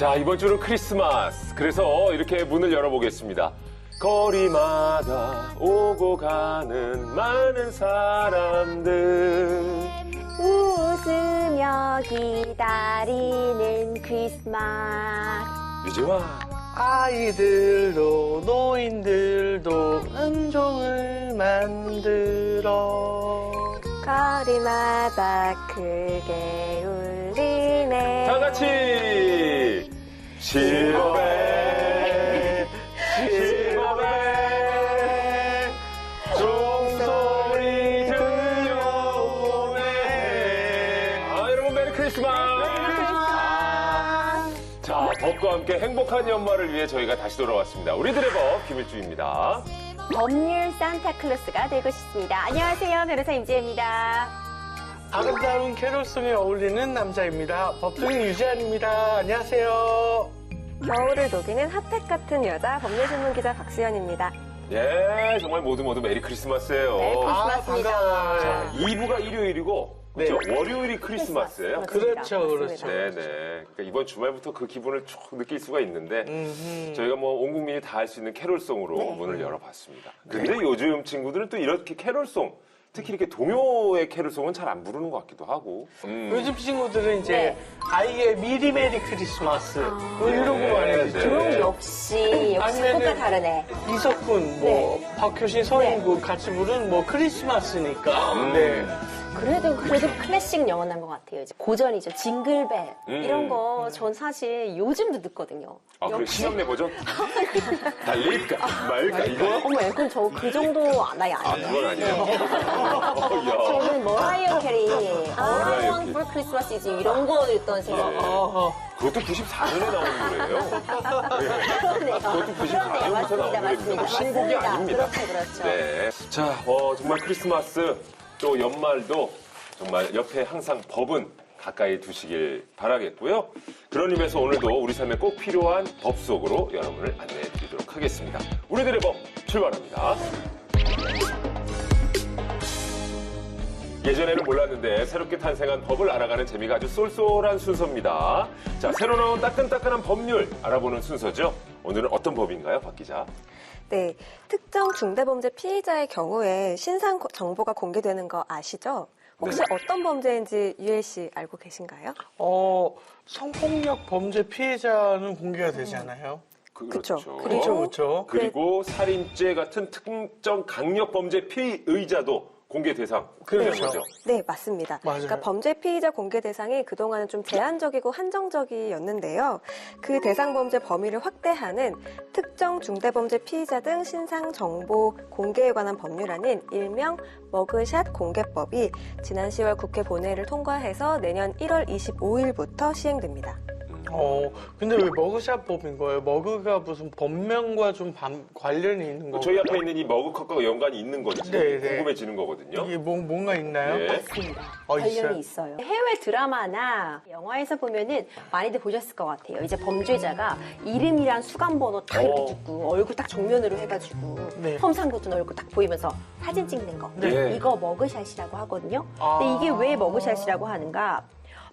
자, 이번 주는 크리스마스. 그래서 이렇게 문을 열어보겠습니다. 거리마다 오고 가는 많은 사람들. 웃으며 기다리는 크리스마스. 유지와 아이들도 노인들도 은종을 만들어. 거리마다 크게 울리네. 다 같이 실버벨 실버벨 종소리 들려오네. 여러분 메리 크리스마스. 자, 덕과 함께 행복한 연말을 위해 저희가 다시 돌아왔습니다. 우리들의 법 김일주입니다. 법률 산타클로스가 되고 싶습니다. 안녕하세요. 변호사 임지혜입니다. 아름다운 캐롤송에 어울리는 남자입니다. 법조인 유지안입니다. 안녕하세요. 겨울을 녹이는 핫팩 같은 여자 법률신문기자 박수연입니다. 예, 정말 모두 메리 크리스마스예요. 메리 크리스마스입니다. 반가워요. 자, 2부가 일요일이고 네. 그렇죠? 월요일이 크리스마스예요. 그렇죠, 그렇죠. 네네. 그러니까 이번 주말부터 그 기분을 쭉 느낄 수가 있는데 저희가 뭐 온 국민이 다 할 수 있는 캐롤송으로 문을 열어봤습니다. 근데 요즘 친구들은 또 이렇게 캐롤송, 특히 이렇게 동요의 캐롤송은 잘 안 부르는 것 같기도 하고. 요즘 친구들은 이제 네. 아이의 미리 메리 크리스마스 뭐 이런 거 많이 네, 듣죠. 네. 그럼 역시 아니면은 꽃과 다르네. 이석훈, 뭐 박효신, 서인국 같이 부른 뭐 크리스마스니까. 네. 그래도 클래식 영원한 것 같아요. 이제 고전이죠. 징글벨 이런 거 전 사실 요즘도 듣거든요. 아, 그래, 신형내 버전? 달릴까 말까 이거? 어머, 앨건 저 그 정도 나이 아니에요. 그건 아니에요. 야. 저는 머라이어 캐리, 머라이어 One 캐리. for Christmas is 이런 거 듣던 생각. 그것도 94년에 나온 노래예요. 그러네요. 그것도 94년부터 나온 맞습니다. 노래입니다. 신곡이 맞습니다. 아닙니다. 그렇죠. 네. 자, 정말 크리스마스 또 연말도 정말 옆에 항상 법은 가까이 두시길 바라겠고요. 그런 의미에서 오늘도 우리 삶에 꼭 필요한 법 속으로 여러분을 안내해 드리도록 하겠습니다. 우리들의 법 출발합니다. 예전에는 몰랐는데 새롭게 탄생한 법을 알아가는 재미가 아주 쏠쏠한 순서입니다. 자, 새로 나온 따끈따끈한 법률 알아보는 순서죠. 오늘은 어떤 법인가요, 박 기자? 네, 특정 중대범죄 피의자의 경우에 신상 정보가 공개되는 거 아시죠? 혹시 네. 어떤 범죄인지 유엘 씨 알고 계신가요? 성폭력 범죄 피해자는 공개가 되지 않아요? 그쵸. 그렇죠. 그리고 살인죄 같은 특정 강력 범죄 피의자도 공개 대상 되는 그렇죠. 거죠. 네, 맞습니다. 맞아요. 그러니까 범죄 피의자 공개 대상이 그동안은 좀 제한적이고 한정적이었는데요. 그 대상 범죄 범위를 확대하는 특정 중대범죄 피의자 등 신상 정보 공개에 관한 법률안인 일명 머그샷 공개법이 지난 10월 국회 본회의를 통과해서 내년 1월 25일부터 시행됩니다. 근데 왜 머그샷법인 거예요? 머그가 무슨 법명과 좀 관련이 있는 거? 저희 앞에 있는 이 머그컵과 연관이 있는 건지 네. 궁금해지는 거거든요. 이게 뭔가 있나요? 네. 맞습니다. 있어요? 관련이 있어요. 해외 드라마나 영화에서 보면은 많이들 보셨을 것 같아요. 이제 범죄자가 이름이랑 수감번호 딱 이렇게 듣고 얼굴 딱 정면으로 해가지고 네. 험상 굳은 얼굴 딱 보이면서 사진 찍는 거. 네. 이거 머그샷이라고 하거든요. 근데 이게 왜 머그샷이라고 하는가?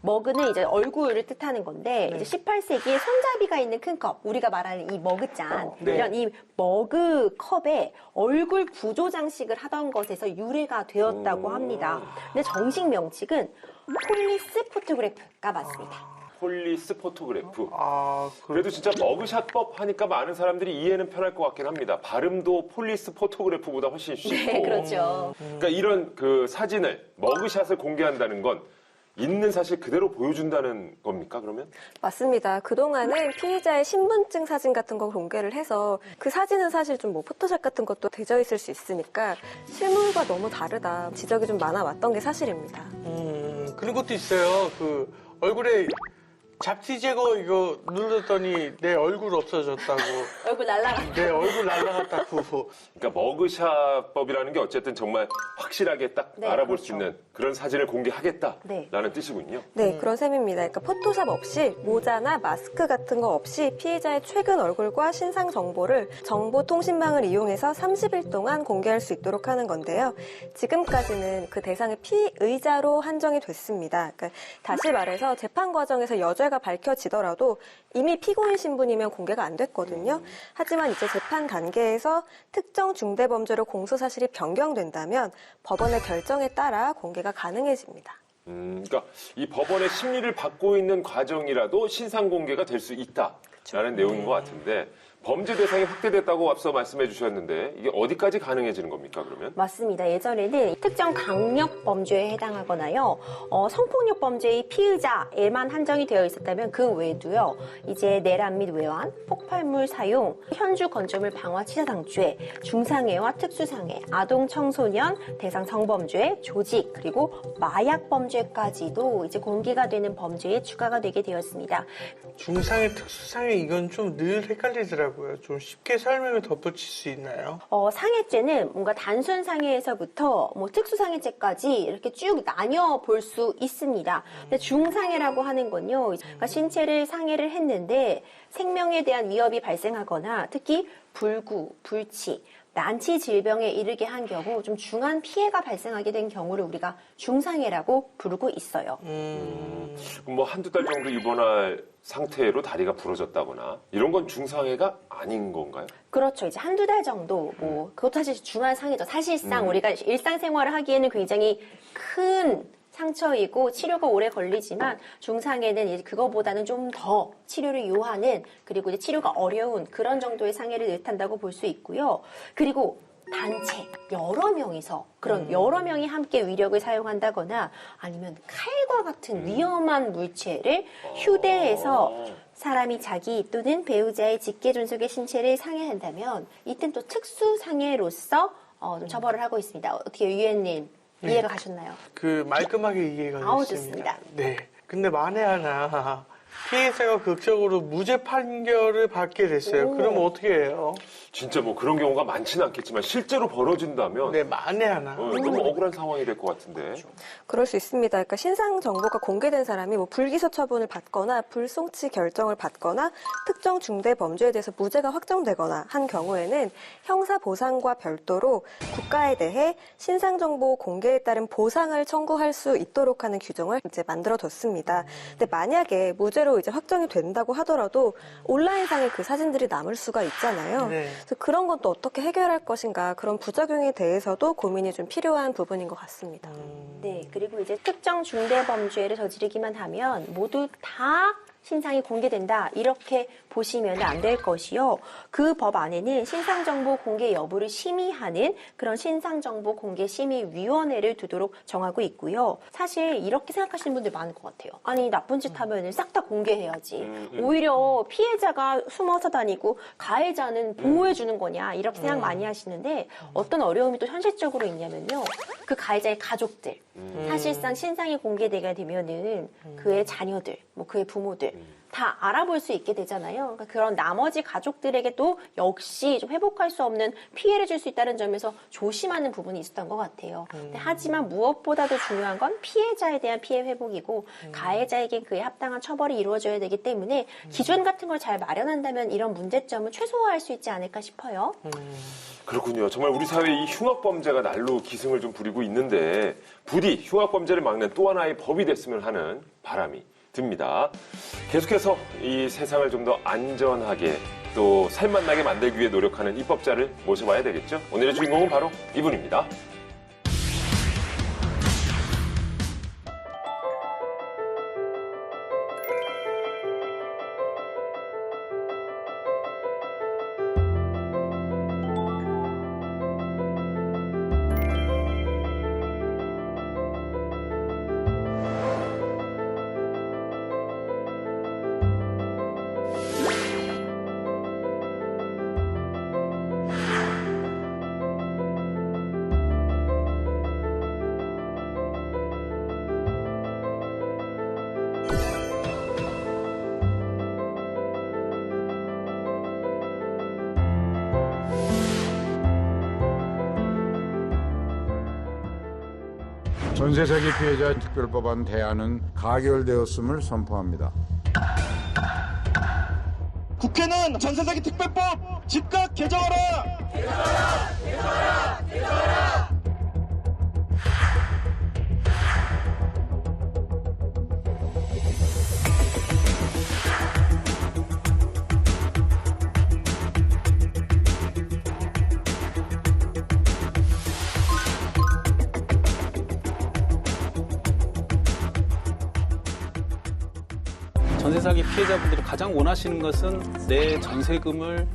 머그는 이제 얼굴을 뜻하는 건데 이제 18세기에 손잡이가 있는 큰 컵, 우리가 말하는 이 머그잔 네. 이런 이 머그 컵에 얼굴 구조 장식을 하던 것에서 유래가 되었다고 합니다. 근데 정식 명칭은 폴리스 포토그래프가 맞습니다. 폴리스 포토그래프. 그래도 그래도 진짜 머그샷법 하니까 많은 사람들이 이해는 편할 것 같긴 합니다. 발음도 폴리스 포토그래프보다 훨씬 쉽고. 네, 그렇죠. 그러니까 이런 그 사진을 머그샷을 공개한다는 건 있는 사실 그대로 보여준다는 겁니까, 그러면? 맞습니다. 그동안은 피의자의 신분증 사진 같은 거 공개를 해서 그 사진은 사실 좀 뭐 포토샵 같은 것도 되져 있을 수 있으니까 실물과 너무 다르다 지적이 좀 많아왔던 게 사실입니다. 그런 것도 있어요. 그 얼굴에 잡티 제거 이거 눌렀더니 내 얼굴 없어졌다고. 얼굴 날라가. 내 얼굴 날라갔다고. 그러니까 머그샷법이라는 게 어쨌든 정말 확실하게 딱 네, 알아볼 그렇죠. 수 있는 그런 사진을 공개하겠다라는 네. 뜻이군요. 네, 그런 셈입니다. 그러니까 포토샵 없이 모자나 마스크 같은 거 없이 피의자의 최근 얼굴과 신상 정보를 정보통신망을 이용해서 30일 동안 공개할 수 있도록 하는 건데요. 지금까지는 그 대상의 피의자로 한정이 됐습니다. 그러니까 다시 말해서 재판 과정에서 여죄가 유죄가 밝혀지더라도 이미 피고인 신분이면 공개가 안 됐거든요. 하지만 이제 재판 단계에서 특정 중대범죄로 공소 사실이 변경된다면 법원의 결정에 따라 공개가 가능해집니다. 그러니까 이 법원의 심리를 받고 있는 과정이라도 신상 공개가 될 수 있다라는 내용인 것 같은데 범죄 대상이 확대됐다고 앞서 말씀해 주셨는데 이게 어디까지 가능해지는 겁니까, 그러면? 맞습니다. 예전에는 특정 강력 범죄에 해당하거나요, 성폭력 범죄의 피의자에만 한정이 되어 있었다면 그 외에도요, 이제 내란 및 외환, 폭발물 사용, 현주 건조물 방화 치사상죄, 중상해와 특수상해, 아동 청소년 대상 성범죄, 조직, 그리고 마약 범죄까지도 이제 공개가 되는 범죄에 추가가 되게 되었습니다. 중상해, 특수상해 이건 좀 늘 헷갈리더라고요. 좀 쉽게 설명을 덧붙일 수 있나요? 상해죄는 뭔가 단순 상해에서부터 뭐 특수상해죄까지 이렇게 쭉 나뉘어 볼 수 있습니다. 근데 중상해라고 하는 건요, 그러니까 신체를 상해를 했는데 생명에 대한 위협이 발생하거나 특히 불구, 불치, 난치 질병에 이르게 한 경우 좀 중한 피해가 발생하게 된 경우를 우리가 중상해라고 부르고 있어요. 뭐 한두 달 정도 입원할 상태로 다리가 부러졌다거나 이런 건 중상해가 아닌 건가요? 그렇죠. 이제 한두 달 정도, 그것도 사실 중한 상해죠. 사실상 우리가 일상생활을 하기에는 굉장히 큰 상처이고 치료가 오래 걸리지만 중상해는 이제 그거보다는 좀 더 치료를 요하는, 그리고 이제 치료가 어려운 그런 정도의 상해를 뜻한다고 볼 수 있고요. 그리고 단체, 여러 명이서 그런 여러 명이 함께 위력을 사용한다거나 아니면 칼과 같은 위험한 물체를 휴대해서 사람이 자기 또는 배우자의 직계존속의 신체를 상해한다면 이땐 또 특수상해로서 좀 처벌을 하고 있습니다. 어떻게 유엔님 이해가 가셨나요? 그 말끔하게 이해가 아우, 됐습니다. 좋습니다. 네. 근데 만에 하나 피해자가 극적으로 무죄 판결을 받게 됐어요. 그럼 어떻게 해요? 진짜 뭐 그런 경우가 많지는 않겠지만 실제로 벌어진다면 네, 만에 하나. 너무 억울한 상황이 될 것 같은데. 그럴 수 있습니다. 그러니까 신상 정보가 공개된 사람이 뭐 불기소 처분을 받거나 불송치 결정을 받거나 특정 중대 범죄에 대해서 무죄가 확정되거나 한 경우에는 형사 보상과 별도로 국가에 대해 신상 정보 공개에 따른 보상을 청구할 수 있도록 하는 규정을 이제 만들어뒀습니다. 근데 만약에 무죄로 이제 확정이 된다고 하더라도 온라인상에 그 사진들이 남을 수가 있잖아요. 네. 그래서 그런 건 또 어떻게 해결할 것인가, 그런 부작용에 대해서도 고민이 좀 필요한 부분인 것 같습니다. 네, 그리고 이제 특정 중대 범죄를 저지르기만 하면 모두 다 신상이 공개된다, 이렇게 보시면 안 될 것이요. 그 법 안에는 신상정보 공개 여부를 심의하는 그런 신상정보 공개 심의위원회를 두도록 정하고 있고요. 사실 이렇게 생각하시는 분들 많을 것 같아요. 아니, 나쁜 짓 하면은 싹 다 공개해야지. 오히려 피해자가 숨어서 다니고 가해자는 보호해 주는 거냐, 이렇게 생각 많이 하시는데 어떤 어려움이 또 현실적으로 있냐면요. 그 가해자의 가족들, 사실상 신상이 공개되게 되면은 그의 자녀들, 뭐 그의 부모들 다 알아볼 수 있게 되잖아요. 그러니까 그런 나머지 가족들에게도 역시 좀 회복할 수 없는 피해를 줄 수 있다는 점에서 조심하는 부분이 있었던 것 같아요. 근데 하지만 무엇보다도 중요한 건 피해자에 대한 피해 회복이고 가해자에겐 그에 합당한 처벌이 이루어져야 되기 때문에 기준 같은 걸 잘 마련한다면 이런 문제점은 최소화할 수 있지 않을까 싶어요. 그렇군요. 정말 우리 사회의 이 흉악범죄가 날로 기승을 좀 부리고 있는데 부디 흉악범죄를 막는 또 하나의 법이 됐으면 하는 바람이 듭니다. 계속해서 이 세상을 좀 더 안전하게 또 살맛나게 만들기 위해 노력하는 입법자를 모셔봐야 되겠죠. 오늘의 주인공은 바로 이분입니다. 전세사기 피해자 특별법안 대안은 가결되었음을 선포합니다. 국회는 전세사기 특별법 즉각 개정하라! 전세 사기 피해자분들이 가장 원하시는 것은 내 전세금을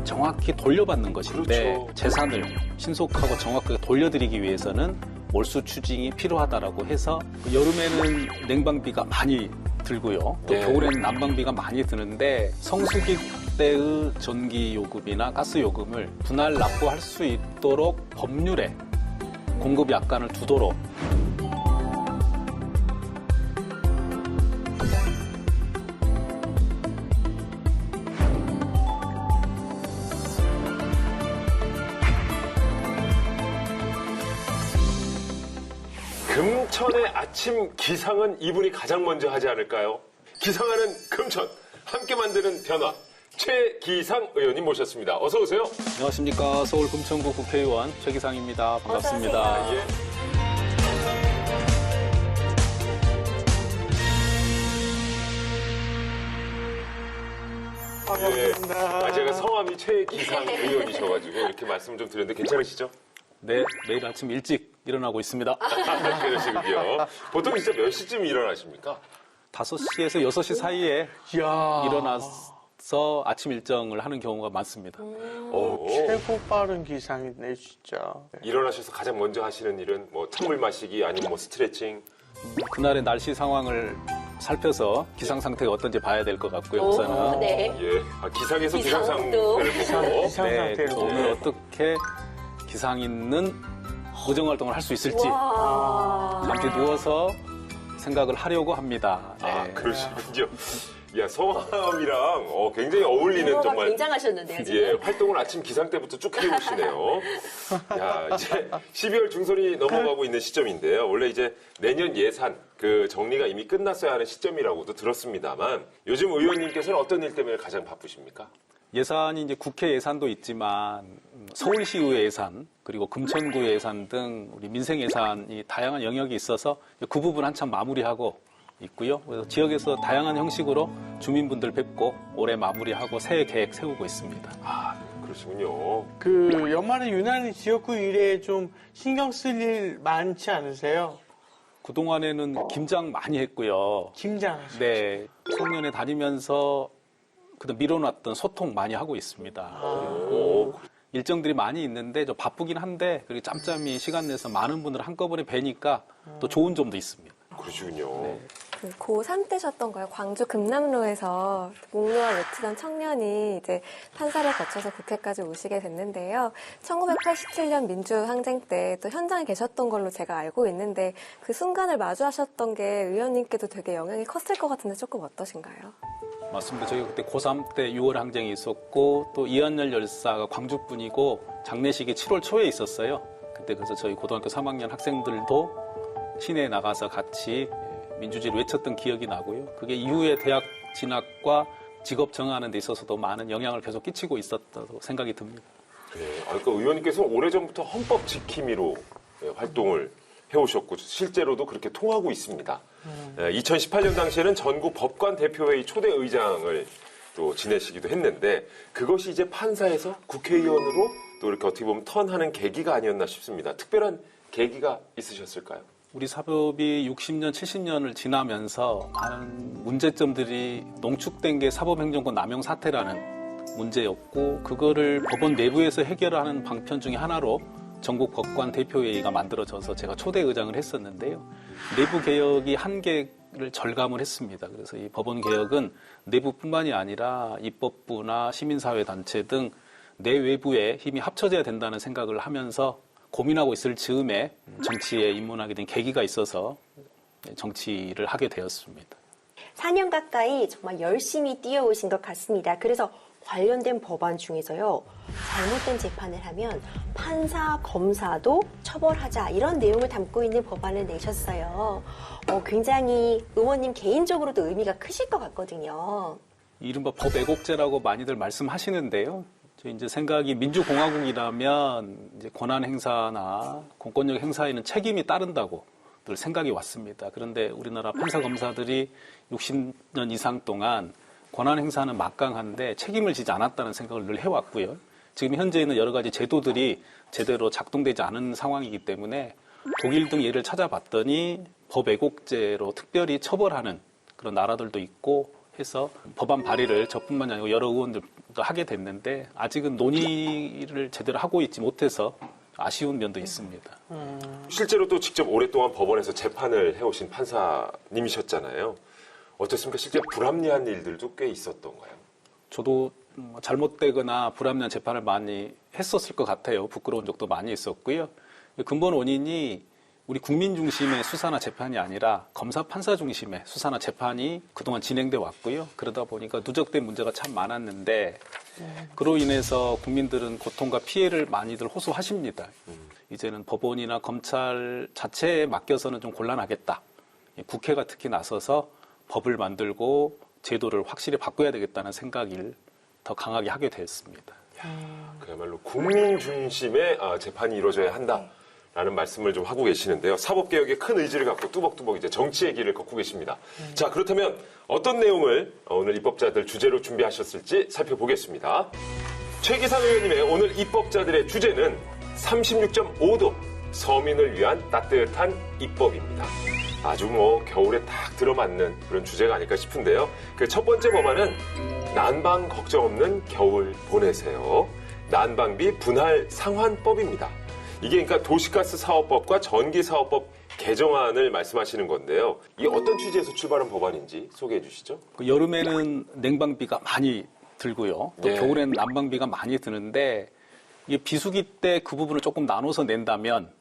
정확히 돌려받는 것인데 그렇죠. 재산을 신속하고 정확하게 돌려드리기 위해서는 몰수 추징이 필요하다라고 해서 여름에는 냉방비가 많이 들고요. 또 네. 겨울에는 난방비가 많이 드는데 성수기 때의 전기 요금이나 가스 요금을 분할 납부할 수 있도록 법률에 공급 약관을 두도록 금천의 아침 기상은 이분이 가장 먼저 하지 않을까요? 기상하는 금천, 함께 만드는 변화. 최기상 의원님 모셨습니다. 어서 오세요. 안녕하십니까. 서울 금천구 국회의원 최기상입니다. 반갑습니다. 어서 오세요. 예. 반갑습니다. 제가 성함이 최기상 의원이셔가지고 이렇게 말씀을 좀 드렸는데 괜찮으시죠? 네, 매일 아침 일찍 일어나고 있습니다. 그러시군요. 보통 진짜 몇 시쯤 일어나십니까? 5시에서 6시 사이에 이야. 일어나서 아침 일정을 하는 경우가 많습니다. 오. 최고 빠른 기상이네, 진짜. 일어나셔서 가장 먼저 하시는 일은 뭐 찬물 마시기 아니면 뭐 스트레칭. 그날의 날씨 상황을 살펴서 기상 상태가 어떤지 봐야 될 것 같고요. 우선은 네. 예. 기상에서 기상 기상도. 상태를 보고. 기상 네, 상태를 오늘 어떻게 기상 있는 무정 활동을 할 수 있을지 와. 잠시 누워서 생각을 하려고 합니다. 네. 아, 그러시군요. 야, 성함이랑 굉장히 어울리는 유머가 정말 굉장하셨는데요, 지금. 예, 활동을 아침 기상 때부터 쭉 해오시네요. 야, 이제 12월 중순이 넘어가고 있는 시점인데요. 원래 이제 내년 예산 그 정리가 이미 끝났어야 하는 시점이라고도 들었습니다만 요즘 의원님께서는 어떤 일 때문에 가장 바쁘십니까? 예산이 이제 국회 예산도 있지만 서울시의회 예산 그리고 금천구 예산 등 우리 민생 예산이 다양한 영역이 있어서 그 부분 한참 마무리하고 있고요. 그래서 지역에서 다양한 형식으로 주민분들 뵙고 올해 마무리하고 새해 계획 세우고 있습니다. 아, 그러시군요. 그 연말에 유난히 지역구 일에 좀 신경 쓸 일 많지 않으세요? 그동안에는 김장 많이 했고요. 김장하시죠? 네, 청년에 다니면서 그동안 미뤄놨던 소통 많이 하고 있습니다. 그리고 일정들이 많이 있는데 좀 바쁘긴 한데 그리고 짬짬이 시간 내서 많은 분들 한꺼번에 뵈니까 또 좋은 점도 있습니다. 그러시군요. 그 고3 때셨던가요? 광주 금남로에서 목놓아 외치던 청년이 이제 판사를 거쳐서 국회까지 오시게 됐는데요. 1987년 민주항쟁 때 또 현장에 계셨던 걸로 제가 알고 있는데 그 순간을 마주하셨던 게 의원님께도 되게 영향이 컸을 것 같은데 조금 어떠신가요? 맞습니다. 저희 그때 고3 때 6월 항쟁이 있었고 또 이한열 열사가 광주 분이고 장례식이 7월 초에 있었어요. 그때 그래서 저희 고등학교 3학년 학생들도 시내에 나가서 같이 민주주의를 외쳤던 기억이 나고요. 그게 이후에 대학 진학과 직업 정하는 데 있어서도 많은 영향을 계속 끼치고 있었다고 생각이 듭니다. 네, 그러니까 의원님께서 오래전부터 헌법 지킴이로 활동을 해오셨고 실제로도 그렇게 통하고 있습니다. 2018년 당시에는 전국 법관 대표회의 초대 의장을 또 지내시기도 했는데 그것이 이제 판사에서 국회의원으로 또 이렇게 어떻게 보면 턴하는 계기가 아니었나 싶습니다. 특별한 계기가 있으셨을까요? 우리 사법이 60년, 70년을 지나면서 많은 문제점들이 농축된 게 사법행정권 남용 사태라는 문제였고 그거를 법원 내부에서 해결하는 방편 중에 하나로 전국 법관 대표회의가 만들어져서 제가 초대 의장을 했었는데요. 내부 개혁이 한계를 절감을 했습니다. 그래서 이 법원 개혁은 내부뿐만이 아니라 입법부나 시민사회단체 등 내외부의 힘이 합쳐져야 된다는 생각을 하면서 고민하고 있을 즈음에 정치에 입문하게 된 계기가 있어서 정치를 하게 되었습니다. 4년 가까이 정말 열심히 뛰어오신 것 같습니다. 그래서 관련된 법안 중에서요. 잘못된 재판을 하면 판사, 검사도 처벌하자 이런 내용을 담고 있는 법안을 내셨어요. 굉장히 의원님 개인적으로도 의미가 크실 것 같거든요. 이른바 법애국제라고 많이들 말씀하시는데요. 저 이제 생각이 민주공화국이라면 이제 권한 행사나 공권력 행사에는 책임이 따른다고 늘 생각이 왔습니다. 그런데 우리나라 판사 검사들이 60년 이상 동안 권한 행사는 막강한데 책임을 지지 않았다는 생각을 늘 해왔고요. 지금 현재 있는 여러 가지 제도들이 제대로 작동되지 않은 상황이기 때문에 독일 등 예를 찾아봤더니 법애국제로 특별히 처벌하는 그런 나라들도 있고 해서 법안 발의를 저뿐만이 아니고 여러 의원들도 하게 됐는데 아직은 논의를 제대로 하고 있지 못해서 아쉬운 면도 있습니다. 실제로 또 직접 오랫동안 법원에서 재판을 해오신 판사님이셨잖아요. 어떻습니까? 실제 불합리한 일들도 꽤 있었던가요? 저도 잘못되거나 불합리한 재판을 많이 했었을 것 같아요. 부끄러운 적도 많이 있었고요. 근본 원인이 우리 국민 중심의 수사나 재판이 아니라 검사 판사 중심의 수사나 재판이 그동안 진행돼 왔고요. 그러다 보니까 누적된 문제가 참 많았는데 그로 인해서 국민들은 고통과 피해를 많이들 호소하십니다. 이제는 법원이나 검찰 자체에 맡겨서는 좀 곤란하겠다. 국회가 특히 나서서 법을 만들고 제도를 확실히 바꿔야 되겠다는 생각을 더 강하게 하게 됐습니다. 그야말로 국민 중심의 재판이 이루어져야 한다라는 말씀을 좀 하고 계시는데요. 사법개혁에 큰 의지를 갖고 뚜벅뚜벅 이제 정치의 길을 걷고 계십니다. 자, 그렇다면 어떤 내용을 오늘 입법자들 주제로 준비하셨을지 살펴보겠습니다. 최기상 의원님의 오늘 입법자들의 주제는 36.5도 서민을 위한 따뜻한 입법입니다. 아주 겨울에 딱 들어맞는 그런 주제가 아닐까 싶은데요. 그 첫 번째 법안은 난방 걱정 없는 겨울 보내세요. 난방비 분할 상환법입니다. 이게 그러니까 도시가스 사업법과 전기사업법 개정안을 말씀하시는 건데요. 이게 어떤 취지에서 출발한 법안인지 소개해 주시죠. 여름에는 냉방비가 많이 들고요. 또 네. 겨울에는 난방비가 많이 드는데 이게 비수기 때 그 부분을 조금 나눠서 낸다면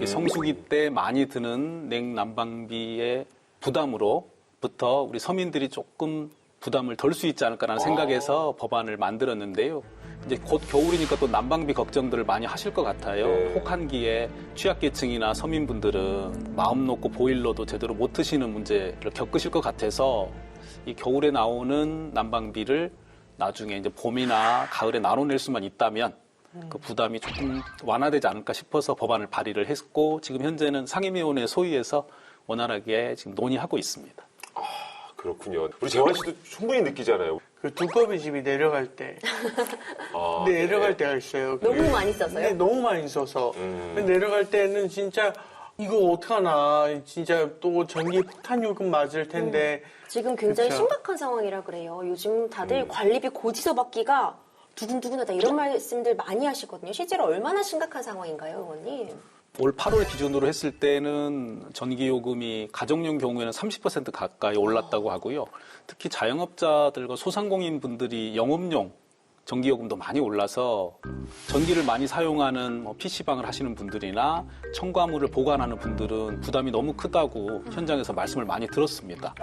성수기 때 많이 드는 냉난방비의 부담으로부터 우리 서민들이 조금 부담을 덜 수 있지 않을까라는 생각에서 법안을 만들었는데요. 이제 곧 겨울이니까 또 난방비 걱정들을 많이 하실 것 같아요. 네. 혹한기에 취약계층이나 서민분들은 마음 놓고 보일러도 제대로 못 트시는 문제를 겪으실 것 같아서 이 겨울에 나오는 난방비를 나중에 이제 봄이나 가을에 나눠낼 수만 있다면 그 부담이 조금 완화되지 않을까 싶어서 법안을 발의를 했고 지금 현재는 상임위원회 소위에서 원활하게 지금 논의하고 있습니다. 그렇군요. 우리 재환 씨도 충분히 느끼잖아요. 그 두꺼비 집이 내려갈 때 내려갈 때가 있어요. 너무 그게. 많이 써서요? 네, 너무 많이 써서 내려갈 때는 진짜 이거 어떡하나 진짜 또 전기 폭탄 요금 맞을 텐데 지금 굉장히 그쵸. 심각한 상황이라 그래요. 요즘 다들 관리비 고지서 받기가 두근두근하다 이런 말씀들 많이 하시거든요. 실제로 얼마나 심각한 상황인가요, 의원님? 올 8월 기준으로 했을 때는 전기요금이 가정용 경우에는 30% 가까이 올랐다고 하고요. 특히 자영업자들과 소상공인 분들이 영업용 전기요금도 많이 올라서 전기를 많이 사용하는 PC방을 하시는 분들이나 첨가물을 보관하는 분들은 부담이 너무 크다고 현장에서 말씀을 많이 들었습니다.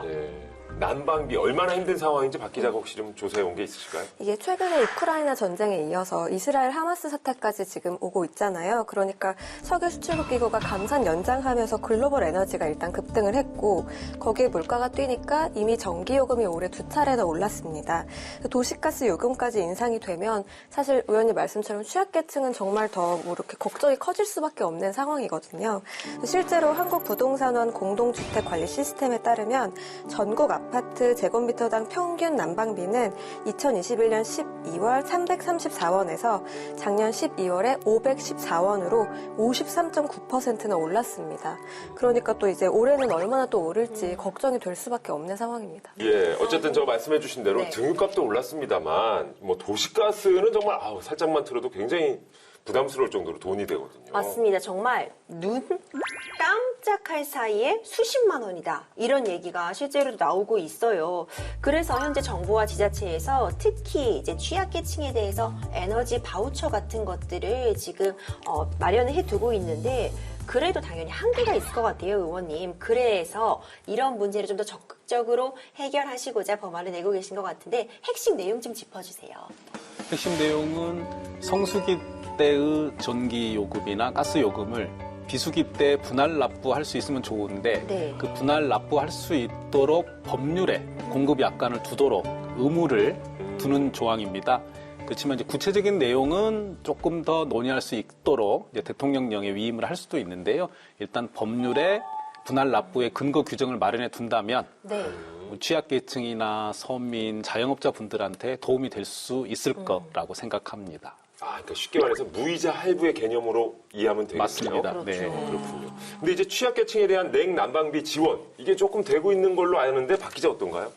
네. 난방비 얼마나 힘든 상황인지 박 기자가 혹시 좀 조사해 온 게 있으실까요? 이게 최근에 우크라이나 전쟁에 이어서 이스라엘 하마스 사태까지 지금 오고 있잖아요. 그러니까 석유 수출국 기구가 감산 연장하면서 글로벌 에너지가 일단 급등을 했고 거기에 물가가 뛰니까 이미 전기요금이 올해 2차례나 올랐습니다. 도시가스 요금까지 인상이 되면 사실 의원님 말씀처럼 취약계층은 정말 더 이렇게 걱정이 커질 수밖에 없는 상황이거든요. 실제로 한국부동산원 공동주택관리 시스템에 따르면 전국 아파트 제곱미터당 평균 난방비는 2021년 12월 334원에서 작년 12월에 514원으로 53.9%나 올랐습니다. 그러니까 또 이제 올해는 얼마나 또 오를지 걱정이 될 수밖에 없는 상황입니다. 예, 어쨌든 저 말씀해 주신 대로 네. 등유값도 올랐습니다만 도시가스는 정말 살짝만 틀어도 굉장히 부담스러울 정도로 돈이 되거든요. 맞습니다. 정말 눈 깜짝할 사이에 수십만 원이다. 이런 얘기가 실제로 나오고 있어요. 그래서 현재 정부와 지자체에서 특히 이제 취약계층에 대해서 에너지 바우처 같은 것들을 지금 마련을 해두고 있는데 그래도 당연히 한계가 있을 것 같아요, 의원님. 그래서 이런 문제를 좀 더 적극적으로 해결하시고자 법안을 내고 계신 것 같은데 핵심 내용 좀 짚어주세요. 핵심 내용은 성수기 때의 전기요금이나 가스요금을 비수기 때 분할 납부할 수 있으면 좋은데 네. 그 분할 납부할 수 있도록 법률에 공급 약관을 두도록 의무를 두는 조항입니다. 그렇지만 이제 구체적인 내용은 조금 더 논의할 수 있도록 이제 대통령령에 위임을 할 수도 있는데요. 일단 법률에 분할 납부의 근거 규정을 마련해 둔다면 네. 취약계층이나 서민, 자영업자 분들한테 도움이 될 수 있을 거라고 생각합니다. 그러니까 쉽게 말해서 무이자 할부의 개념으로 이해하면 되겠네요. 맞습니다. 그렇죠. 네. 그렇군요. 근데 이제 취약계층에 대한 냉난방비 지원 이게 조금 되고 있는 걸로 아는데 박 기자 어떤가요?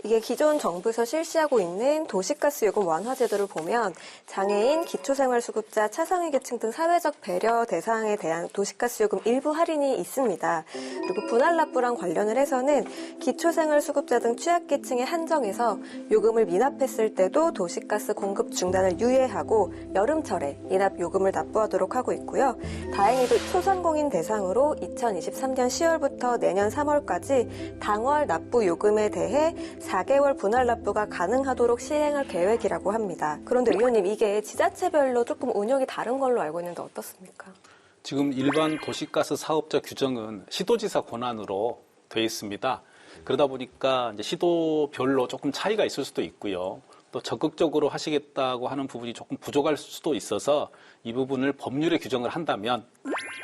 이게 기존 정부에서 실시하고 있는 도시가스 요금 완화 제도를 보면 장애인, 기초생활수급자, 차상위계층 등 사회적 배려 대상에 대한 도시가스 요금 일부 할인이 있습니다. 그리고 분할납부랑 관련을 해서는 기초생활수급자 등 취약계층에 한정해서 요금을 미납했을 때도 도시가스 공급 중단을 유예하고 여름철에 미납 요금을 납부하도록 하고 있고요. 다행히도 소상공인 대상으로 2023년 10월부터 내년 3월까지 당월 납부 요금에 대해 4개월 분할 납부가 가능하도록 시행할 계획이라고 합니다. 그런데 의원님, 이게 지자체별로 조금 운영이 다른 걸로 알고 있는데 어떻습니까? 지금 일반 도시가스 사업자 규정은 시도지사 권한으로 돼 있습니다. 그러다 보니까 이제 시도별로 조금 차이가 있을 수도 있고요. 또 적극적으로 하시겠다고 하는 부분이 조금 부족할 수도 있어서 이 부분을 법률에 규정을 한다면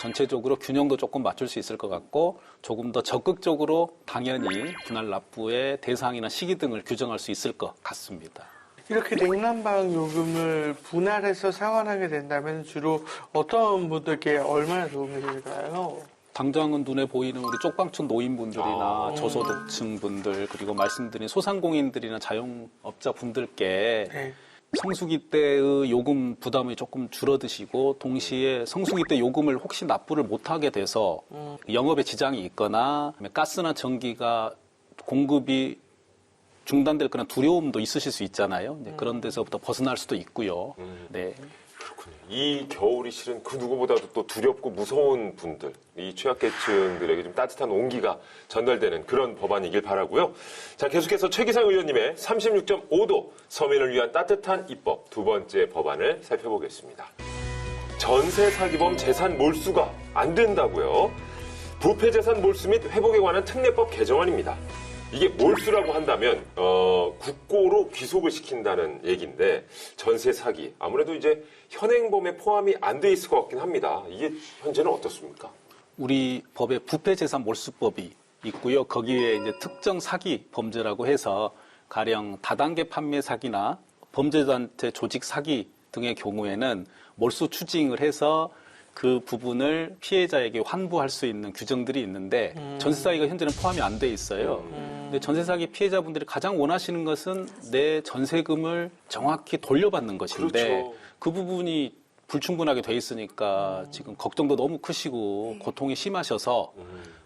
전체적으로 균형도 조금 맞출 수 있을 것 같고 조금 더 적극적으로 당연히 분할 납부의 대상이나 시기 등을 규정할 수 있을 것 같습니다. 이렇게 냉난방 요금을 분할해서 상환하게 된다면 주로 어떤 분들께 얼마나 도움이 될까요? 당장은 눈에 보이는 우리 쪽방촌 노인분들이나 저소득층 분들 그리고 말씀드린 소상공인들이나 자영업자 분들께 네. 성수기 때의 요금 부담이 조금 줄어드시고 동시에 성수기 때 요금을 혹시 납부를 못하게 돼서 영업에 지장이 있거나 가스나 전기가 공급이 중단될 거나 두려움도 있으실 수 있잖아요. 이제 그런 데서부터 벗어날 수도 있고요. 네. 그렇군요. 이 겨울이 실은 그 누구보다도 또 두렵고 무서운 분들, 이 취약계층들에게 좀 따뜻한 온기가 전달되는 그런 법안이길 바라고요. 자, 계속해서 최기상 의원님의 36.5도 서민을 위한 따뜻한 입법 두 번째 법안을 살펴보겠습니다. 전세 사기범 재산 몰수가 안 된다고요. 부패 재산 몰수 및 회복에 관한 특례법 개정안입니다. 이게 몰수라고 한다면 국고로 귀속을 시킨다는 얘기인데 전세 사기 아무래도 이제 현행범에 포함이 안 돼 있을 것 같긴 합니다. 이게 현재는 어떻습니까? 우리 법에 부패재산 몰수법이 있고요. 거기에 이제 특정 사기 범죄라고 해서 가령 다단계 판매 사기나 범죄단체 조직 사기 등의 경우에는 몰수 추징을 해서 그 부분을 피해자에게 환부할 수 있는 규정들이 있는데 전세 사기가 현재는 포함이 안 돼 있어요. 근데 전세 사기 피해자분들이 가장 원하시는 것은 내 전세금을 정확히 돌려받는 것인데 그렇죠. 그 부분이 불충분하게 돼 있으니까 지금 걱정도 너무 크시고 고통이 심하셔서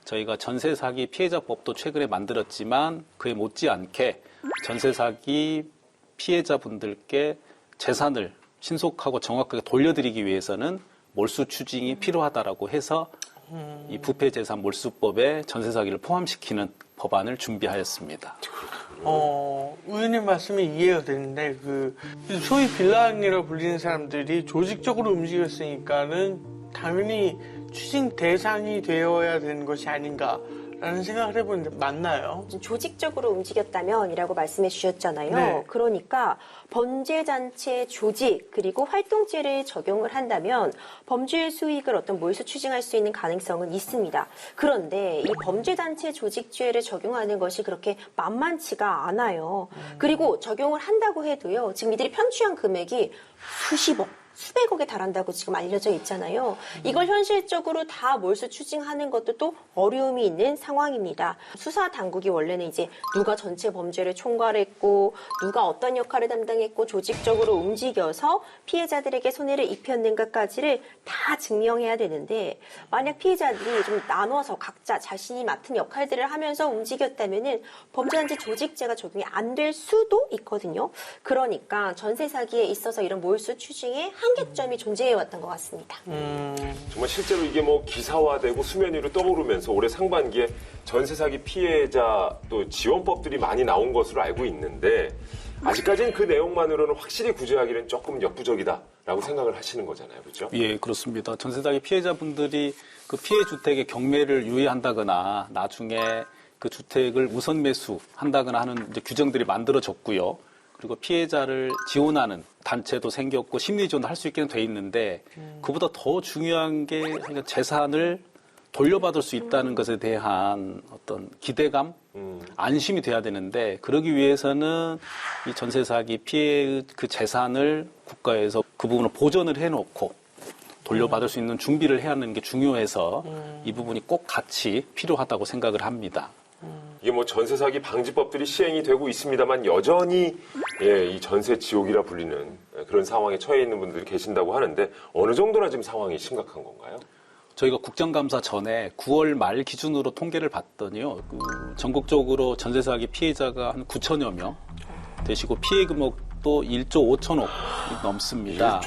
저희가 전세 사기 피해자법도 최근에 만들었지만 그에 못지않게 전세 사기 피해자분들께 재산을 신속하고 정확하게 돌려드리기 위해서는 몰수 추징이 필요하다라고 해서 이 부패재산 몰수법에 전세 사기를 포함시키는 법안을 준비하였습니다. 의원님 말씀이 이해가 되는데 소위 빌런이라고 불리는 사람들이 조직적으로 움직였으니까는 당연히 추징 대상이 되어야 되는 것이 아닌가라는 생각을 해보는데 맞나요? 조직적으로 움직였다면이라고 말씀해 주셨잖아요. 네. 그러니까 범죄단체 조직 그리고 활동죄를 적용을 한다면 범죄 수익을 어떤 몰수 추징할 수 있는 가능성은 있습니다. 그런데 이 범죄단체 조직죄를 적용하는 것이 그렇게 만만치가 않아요. 그리고 적용을 한다고 해도요. 지금 이들이 편취한 금액이 수십억 수백억에 달한다고 지금 알려져 있잖아요. 이걸 현실적으로 다 몰수 추징하는 것도 또 어려움이 있는 상황입니다. 수사 당국이 원래는 이제 누가 전체 범죄를 총괄했고 누가 어떤 역할을 담당했고 조직적으로 움직여서 피해자들에게 손해를 입혔는가까지를 다 증명해야 되는데 만약 피해자들이 좀 나눠서 각자 자신이 맡은 역할들을 하면서 움직였다면은 범죄단체 조직죄가 적용이 안 될 수도 있거든요. 그러니까 전세 사기에 있어서 이런 몰수 추징에 한계점이 존재해왔던 것 같습니다. 정말 실제로 이게 뭐 기사화되고 수면 위로 떠오르면서 올해 상반기에 전세 사기 피해자 또 지원법들이 많이 나온 것으로 알고 있는데 아직까지는 그 내용만으로는 확실히 구제하기는 조금 역부족이다라고 생각을 하시는 거잖아요, 그렇죠? 예, 그렇습니다. 전세 사기 피해자분들이 그 피해 주택의 경매를 유예한다거나 나중에 그 주택을 우선 매수한다거나 하는 이제 규정들이 만들어졌고요. 그리고 피해자를 지원하는 단체도 생겼고 심리 지원도 할 수 있게 돼 있는데 그보다 더 중요한 게 재산을 돌려받을 수 있다는 것에 대한 어떤 기대감, 안심이 돼야 되는데 그러기 위해서는 이 전세 사기 피해의 그 재산을 국가에서 그 부분을 보전을 해놓고 돌려받을 수 있는 준비를 해야 하는 게 중요해서 이 부분이 꼭 같이 필요하다고 생각을 합니다. 이게 뭐 전세 사기 방지법들이 시행이 되고 있습니다만 여전히 이 전세 지옥이라 불리는 그런 상황에 처해 있는 분들이 계신다고 하는데 어느 정도나 지금 상황이 심각한 건가요? 저희가 국정감사 전에 9월 말 기준으로 통계를 봤더니요. 전국적으로 전세 사기 피해자가 한 9천여 명 되시고 피해 금액도 1조 5천억이 넘습니다.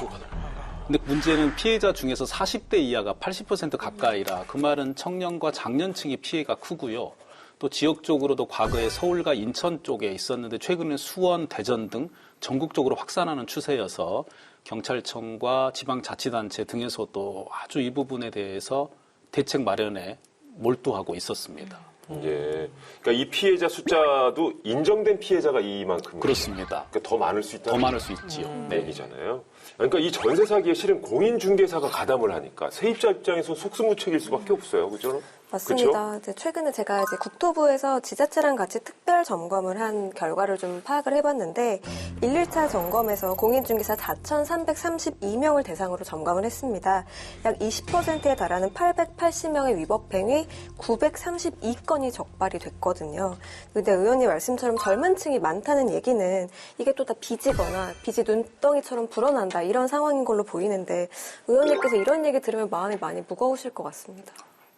근데 문제는 피해자 중에서 40대 이하가 80% 가까이라 그 말은 청년과 장년층의 피해가 크고요. 또 지역적으로도 과거에 서울과 인천 쪽에 있었는데 최근에 수원, 대전 등 전국적으로 확산하는 추세여서 경찰청과 지방자치단체 등에서도 아주 이 부분에 대해서 대책 마련에 몰두하고 있었습니다. 예. 그러니까 이 피해자 숫자도 인정된 피해자가 이만큼 그렇습니다. 그러니까 더 많을 수 있다. 더 많을 수 있지요. 네. 얘기잖아요. 그러니까 이 전세 사기에 실은 공인중개사가 가담을 하니까 세입자 입장에서 속수무책일 수밖에 없어요. 그죠? 맞습니다. 이제 최근에 제가 이제 국토부에서 지자체랑 같이 특별 점검을 한 결과를 좀 파악을 해봤는데 1일차 점검에서 공인중개사 4,332명을 대상으로 점검을 했습니다. 약 20%에 달하는 880명의 위법 행위 932건이 적발이 됐거든요. 근데 의원님 말씀처럼 젊은 층이 많다는 얘기는 이게 또 다 빚이거나 빚이 눈덩이처럼 불어난다 이런 상황인 걸로 보이는데 의원님께서 이런 얘기 들으면 마음이 많이 무거우실 것 같습니다.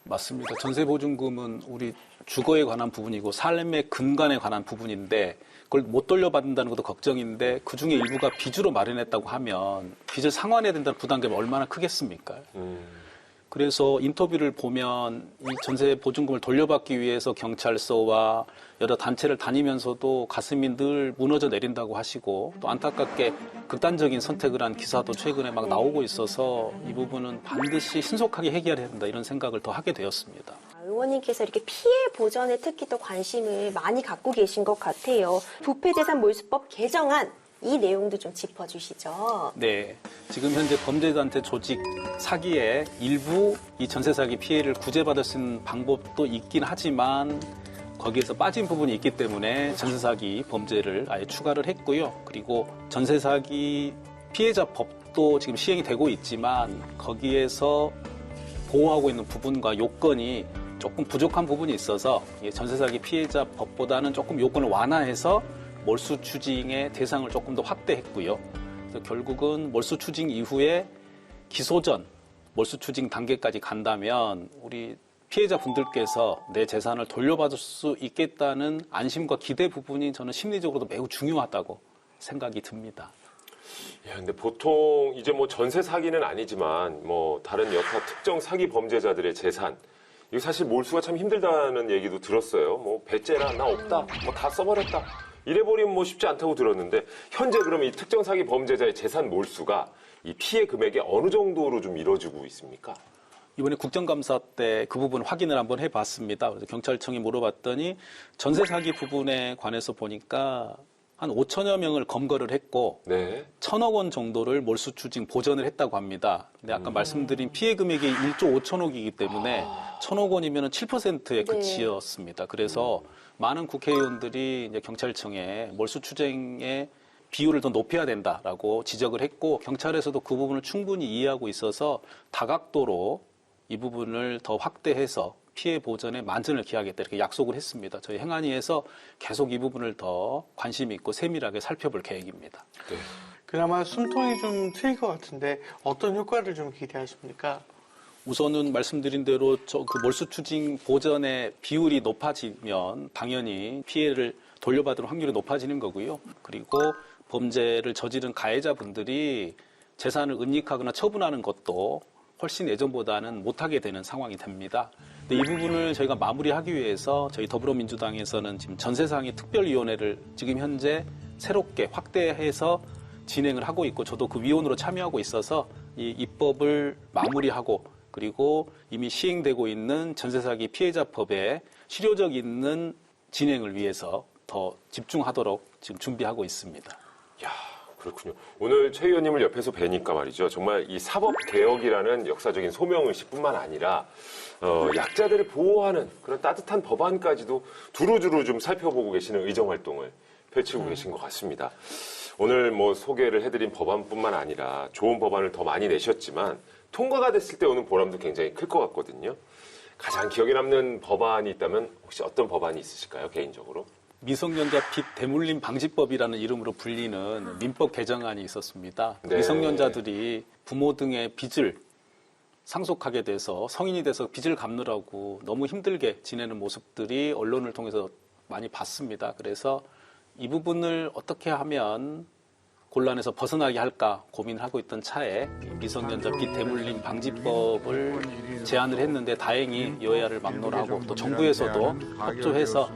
맞습니다. 전세보증금은 우리 주거에 관한 부분이고 삶의 근간에 관한 부분인데 그걸 못 돌려받는다는 것도 걱정인데 그중에 일부가 빚으로 마련했다고 하면 빚을 상환해야 된다는 부담감이 얼마나 크겠습니까? 그래서 인터뷰를 보면 이 전세보증금을 돌려받기 위해서 경찰서와 여러 단체를 다니면서도 가슴이 늘 무너져 내린다고 하시고 또 안타깝게 극단적인 선택을 한 기사도 최근에 막 나오고 있어서 이 부분은 반드시 신속하게 해결해야 된다 이런 생각을 더 하게 되었습니다. 의원님께서 이렇게 피해 보전에 특히 또 관심을 많이 갖고 계신 것 같아요. 부패재산몰수법 개정안 이 내용도 좀 짚어주시죠. 네, 지금 현재 범죄단체 조직 사기에 일부 이 전세 사기 피해를 구제받을 수 있는 방법도 있긴 하지만 거기에서 빠진 부분이 있기 때문에 전세 사기 범죄를 아예 추가를 했고요. 그리고 전세 사기 피해자 법도 지금 시행이 되고 있지만 거기에서 보호하고 있는 부분과 요건이 조금 부족한 부분이 있어서 전세 사기 피해자 법보다는 조금 요건을 완화해서 몰수 추징의 대상을 조금 더 확대했고요. 그래서 결국은 몰수 추징 이후에 기소 전 몰수 추징 단계까지 간다면 우리 피해자분들께서 내 재산을 돌려받을 수 있겠다는 안심과 기대 부분이 저는 심리적으로도 매우 중요하다고 생각이 듭니다. 야, 근데 보통 이제 뭐 전세 사기는 아니지만 뭐 다른 여타 특정 사기 범죄자들의 재산 이거 사실 몰수가 참 힘들다는 얘기도 들었어요. 뭐 배째라 나 없다, 뭐 다 써버렸다. 이래버리면 뭐 쉽지 않다고 들었는데 현재 그러면 이 특정 사기 범죄자의 재산 몰수가 이 피해 금액이 어느 정도로 좀 이루어지고 있습니까? 이번에 국정감사 때 그 부분 확인을 한번 해봤습니다. 그래서 경찰청에 물어봤더니 전세 사기 부분에 관해서 보니까 한 5천여 명을 검거를 했고 네. 1,000억 원 정도를 몰수 추징 보전을 했다고 합니다. 근데 아까 말씀드린 피해 금액이 1조 5천억이기 때문에 1,000억 원이면 7%에 그치였습니다. 그래서 많은 국회의원들이 이제 경찰청에 몰수 추징의 비율을 더 높여야 된다라고 지적을 했고 경찰에서도 그 부분을 충분히 이해하고 있어서 다각도로 이 부분을 더 확대해서 피해 보전에 만전을 기하겠다 이렇게 약속을 했습니다. 저희 행안위에서 계속 이 부분을 더 관심 있고 세밀하게 살펴볼 계획입니다. 네. 그나마 숨통이 좀 트일 것 같은데 어떤 효과를 좀 기대하십니까? 우선은 말씀드린 대로 그 몰수 추징 보전의 비율이 높아지면 당연히 피해를 돌려받을 확률이 높아지는 거고요. 그리고 범죄를 저지른 가해자분들이 재산을 은닉하거나 처분하는 것도 훨씬 예전보다는 못하게 되는 상황이 됩니다. 근데 이 부분을 저희가 마무리하기 위해서 저희 더불어민주당에서는 지금 전세상의 특별위원회를 지금 현재 새롭게 확대해서 진행을 하고 있고 저도 그 위원으로 참여하고 있어서 이 입법을 마무리하고 그리고 이미 시행되고 있는 전세사기 피해자법에 실효적 있는 진행을 위해서 더 집중하도록 지금 준비하고 있습니다. 야, 그렇군요. 오늘 최 의원님을 옆에서 뵈니까 말이죠. 정말 이 사법개혁이라는 역사적인 소명의식뿐만 아니라 약자들을 보호하는 그런 따뜻한 법안까지도 두루두루 좀 살펴보고 계시는 의정활동을 펼치고 계신 것 같습니다. 오늘 뭐 소개를 해드린 법안뿐만 아니라 좋은 법안을 더 많이 내셨지만 통과가 됐을 때 오는 보람도 굉장히 클 것 같거든요. 가장 기억에 남는 법안이 있다면 혹시 어떤 법안이 있으실까요, 개인적으로? 미성년자 빚 대물림 방지법이라는 이름으로 불리는 민법 개정안이 있었습니다. 네. 미성년자들이 부모 등의 빚을 상속하게 돼서 성인이 돼서 빚을 갚느라고 너무 힘들게 지내는 모습들이 언론을 통해서 많이 봤습니다. 그래서 이 부분을 어떻게 하면 곤란에서 벗어나게 할까 고민하고 있던 차에 이 미성년자 빚 대물림 방지법을 제안을 했는데 다행히 여야를 막론하고 또 정부에서도 협조해서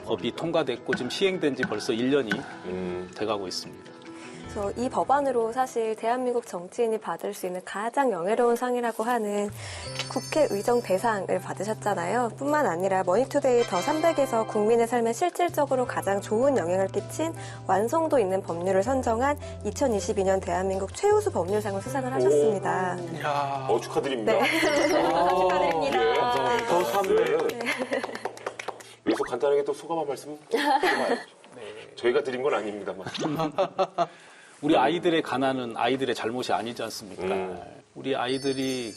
법이 통과됐고 지금 시행된 지 벌써 1년이 돼가고 있습니다. 그래서 이 법안으로 사실 대한민국 정치인이 받을 수 있는 가장 영예로운 상이라고 하는 국회의정 대상을 받으셨잖아요. 뿐만 아니라 머니투데이 더 300에서 국민의 삶에 실질적으로 가장 좋은 영향을 끼친 완성도 있는 법률을 선정한 2022년 대한민국 최우수 법률상을 수상을 하셨습니다. 야, 축하드립니다. 축하드립니다. 예. 감사합니다. 더 삼배. 여기서 간단하게 또 소감 한 말씀 해봐야죠. 저희가 드린 건 아닙니다만. 우리 아이들의 가난은 아이들의 잘못이 아니지 않습니까? 우리 아이들이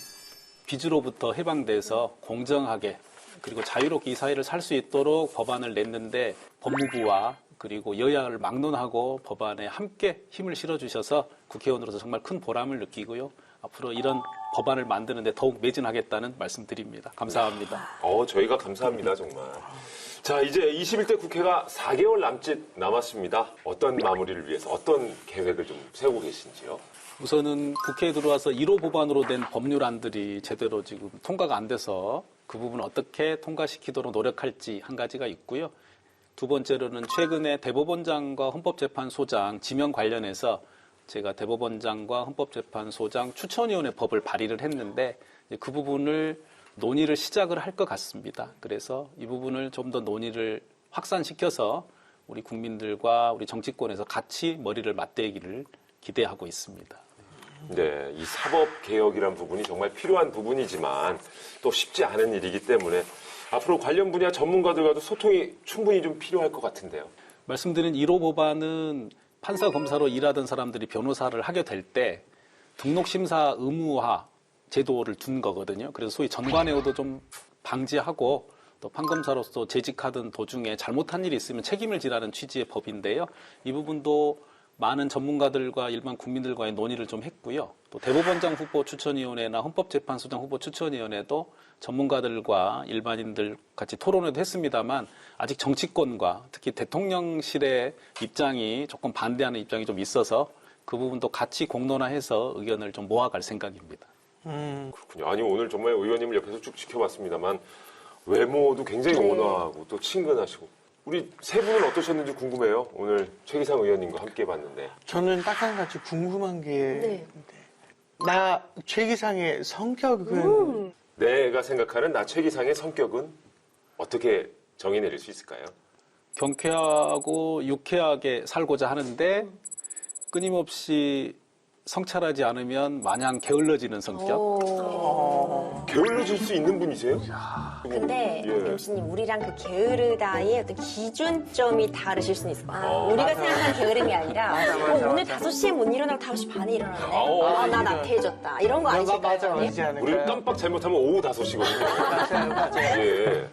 빚으로부터 해방돼서 공정하게 그리고 자유롭게 이 사회를 살 수 있도록 법안을 냈는데 법무부와 그리고 여야를 막론하고 법안에 함께 힘을 실어주셔서 국회의원으로서 정말 큰 보람을 느끼고요. 앞으로 이런 법안을 만드는데 더욱 매진하겠다는 말씀드립니다. 감사합니다. 저희가 감사합니다, 정말. 자, 이제 21대 국회가 4개월 남짓 남았습니다. 어떤 마무리를 위해서 어떤 계획을 좀 세우고 계신지요? 우선은 국회에 들어와서 1호 법안으로 된 법률안들이 제대로 지금 통과가 안 돼서 그 부분을 어떻게 통과시키도록 노력할지 한 가지가 있고요. 두 번째로는 최근에 대법원장과 헌법재판소장 지명 관련해서 제가 대법원장과 헌법재판소장 추천위원회 법을 발의를 했는데 그 부분을 논의를 시작을 할 것 같습니다. 그래서 이 부분을 좀 더 논의를 확산시켜서 우리 국민들과 우리 정치권에서 같이 머리를 맞대기를 기대하고 있습니다. 네, 이 사법개혁이란 부분이 정말 필요한 부분이지만 또 쉽지 않은 일이기 때문에 앞으로 관련 분야 전문가들과도 소통이 충분히 좀 필요할 것 같은데요. 말씀드린 1호 법안은 판사, 검사로 일하던 사람들이 변호사를 하게 될 때 등록심사 의무화 제도를 둔 거거든요. 그래서 소위 전관예우도 좀 방지하고 또 판검사로서 재직하던 도중에 잘못한 일이 있으면 책임을 지라는 취지의 법인데요. 이 부분도 많은 전문가들과 일반 국민들과의 논의를 좀 했고요. 또 대법원장 후보 추천위원회나 헌법재판소장 후보 추천위원회도 전문가들과 일반인들 같이 토론을 했습니다만 아직 정치권과 특히 대통령실의 입장이 조금 반대하는 입장이 좀 있어서 그 부분도 같이 공론화해서 의견을 좀 모아갈 생각입니다. 그렇군요. 아니, 오늘 정말 의원님을 옆에서 쭉 지켜봤습니다만 외모도 굉장히 온화하고 또 친근하시고 우리 세 분은 어떠셨는지 궁금해요. 오늘 최기상 의원님과 함께 봤는데. 저는 딱 한 가지 궁금한 게, 나 최기상의 성격은 내가 생각하는 나 최기상의 성격은 어떻게 정의 내릴 수 있을까요? 경쾌하고 유쾌하게 살고자 하는데 끊임없이 성찰하지 않으면 마냥 게을러지는 성격. 게을러질 수 있는 분이세요? 근데 예. MC님 우리랑 그 게으르다의 어떤 기준점이 다르실 수는 있을 것 같아요. 우리가 맞아. 생각하는 게으름이 아니라 오늘 5시에 못 일어나고 5시 반에 일어났네. 나 나태해졌다. 이런 거 아니실까요? 맞아, 네? 아니지 않을까요? 우리는 깜빡 잘못하면 오후 5시거든요. 맞아요. 예.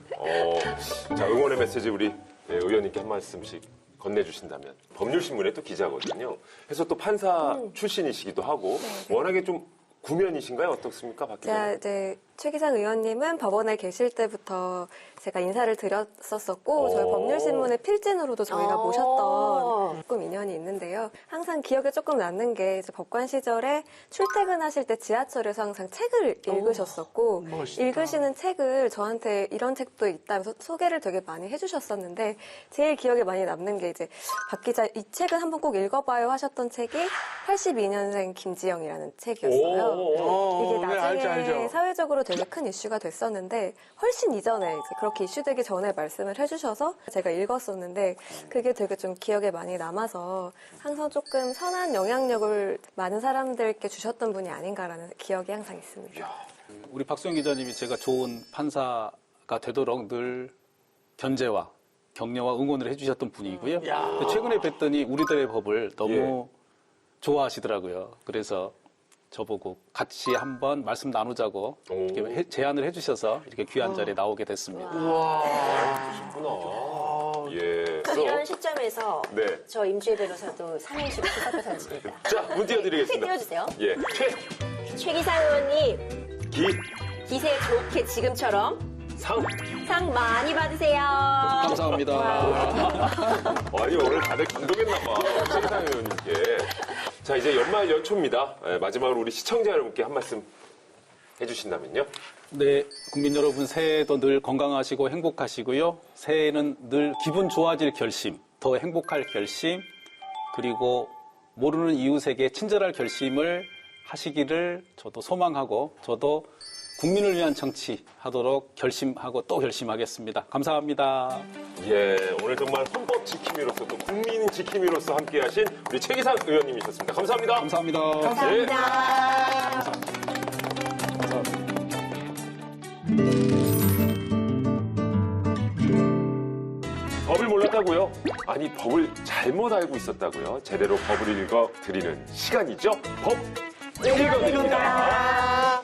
자, 응원의 메시지 우리 의원님께 한 말씀씩 건네주신다면. 법률신문의 또 기자거든요. 해서 또 판사 출신이시기도 하고 워낙에 좀 구면이신가요? 어떻습니까? 박 기자. 자, 이제 최기상 의원님은 법원에 계실 때부터 제가 인사를 드렸었고 저희 법률신문의 필진으로도 저희가 모셨던 조금 인연이 있는데요. 항상 기억에 조금 남는 게 이제 법관 시절에 출퇴근하실 때 지하철에서 항상 책을 읽으셨었고 멋있다. 읽으시는 책을 저한테 이런 책도 있다면서 소개를 되게 많이 해주셨었는데 제일 기억에 많이 남는 게 이제 박 기자 이 책은 한번 꼭 읽어봐요 하셨던 책이 82년생 김지영이라는 책이었어요. 이게 네, 나중에 알죠. 사회적으로 되게 큰 이슈가 됐었는데 훨씬 이전에 이제 그렇게 이슈되기 전에 말씀을 해주셔서 제가 읽었었는데 그게 되게 좀 기억에 많이 남아서 항상 조금 선한 영향력을 많은 사람들께 주셨던 분이 아닌가라는 기억이 항상 있습니다. 우리 박수영 기자님이 제가 좋은 판사가 되도록 늘 견제와 격려와 응원을 해주셨던 분이고요. 근데 최근에 뵀더니 우리들의 법을 너무 좋아하시더라고요. 그래서 저보고 같이 한번 말씀 나누자고 이렇게 제안을 해주셔서 이렇게 귀한 자리에 나오게 됐습니다. 그렇구나. 예. 이런 시점에서 네. 저 임주혜 변호사도 삼행시로 부탁을 던집니다. 자, 문 띄워드리겠습니다. 띄워주세요. 예. 최 기상 의원님 기세 좋게 지금처럼 상 많이 받으세요. 감사합니다. 아니, 오늘 다들 감동했나봐. 최기상 의원님께. 자, 이제 연말 연초입니다. 예, 마지막으로 우리 시청자 여러분께 한 말씀 해주신다면요. 네, 국민 여러분 새해도 늘 건강하시고 행복하시고요. 새해에는 늘 기분 좋아질 결심, 더 행복할 결심, 그리고 모르는 이웃에게 친절할 결심을 하시기를 저도 소망하고 저도 국민을 위한 정치하도록 결심하고 또 결심하겠습니다. 감사합니다. 예, 오늘 정말 헌법 지킴이로서 또 국민 지킴이로서 함께하신 우리 최기상 의원님이셨습니다. 감사합니다. 감사합니다. 감사합니다. 법을 몰랐다고요? 아니, 법을 잘못 알고 있었다고요? 제대로 법을 읽어드리는 시간이죠? 법 읽어드립니다.